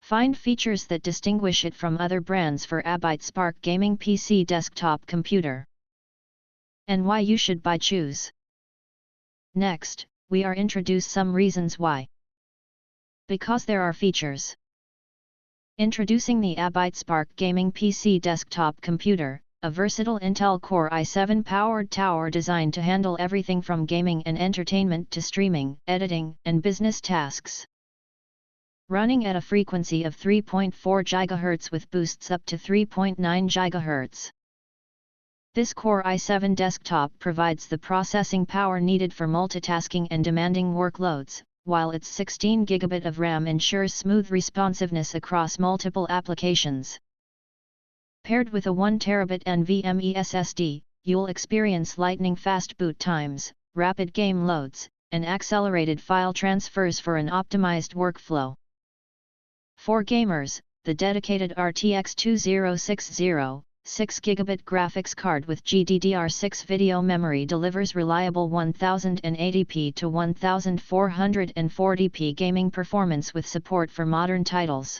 Find features that distinguish it from other brands for abytespark gaming PC desktop computer. And why you should choose. Next, we are introduce some reasons why. Because there are features. Introducing the abytespark gaming PC desktop computer, a versatile Intel Core i7 powered tower designed to handle everything from gaming and entertainment to streaming, editing, and business tasks. Running at a frequency of 3.4 GHz with boosts up to 3.9 GHz. This Core i7 desktop provides the processing power needed for multitasking and demanding workloads, while its 16 GB of RAM ensures smooth responsiveness across multiple applications. Paired with a 1 TB NVMe SSD, you'll experience lightning-fast boot times, rapid game loads, and accelerated file transfers for an optimized workflow. For gamers, the dedicated RTX 2060 6GB graphics card with GDDR6 video memory delivers reliable 1080p to 1440p gaming performance with support for modern titles.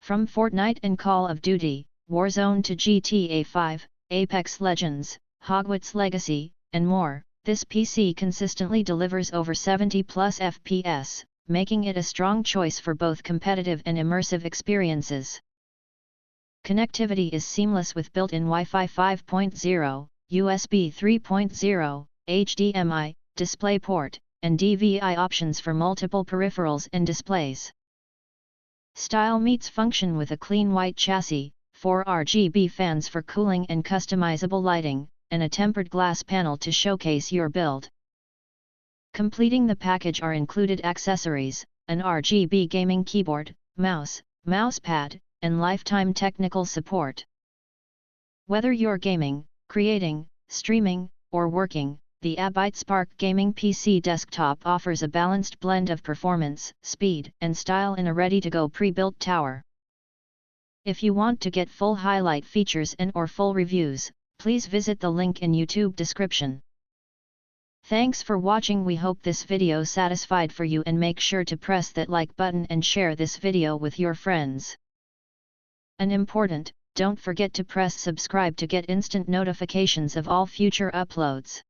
From Fortnite and Call of Duty, Warzone to GTA 5, Apex Legends, Hogwarts Legacy, and more, this PC consistently delivers over 70+ FPS, making it a strong choice for both competitive and immersive experiences. Connectivity is seamless with built-in Wi-Fi 5.0, USB 3.0, HDMI, DisplayPort, and DVI options for multiple peripherals and displays. Style meets function with a clean white chassis, 4 RGB fans for cooling and customizable lighting, and a tempered glass panel to showcase your build. Completing the package are included accessories, an RGB gaming keyboard, mouse, mousepad, and lifetime technical support. Whether you're gaming, creating, streaming, or working, the abytespark gaming PC desktop offers a balanced blend of performance, speed, and style in a ready-to-go pre-built tower. If you want to get full highlight features and/or full reviews, please visit the link in YouTube description. Thanks for watching. We hope this video satisfied for you, and make sure to press that like button and share this video with your friends. And important, don't forget to press subscribe to get instant notifications of all future uploads.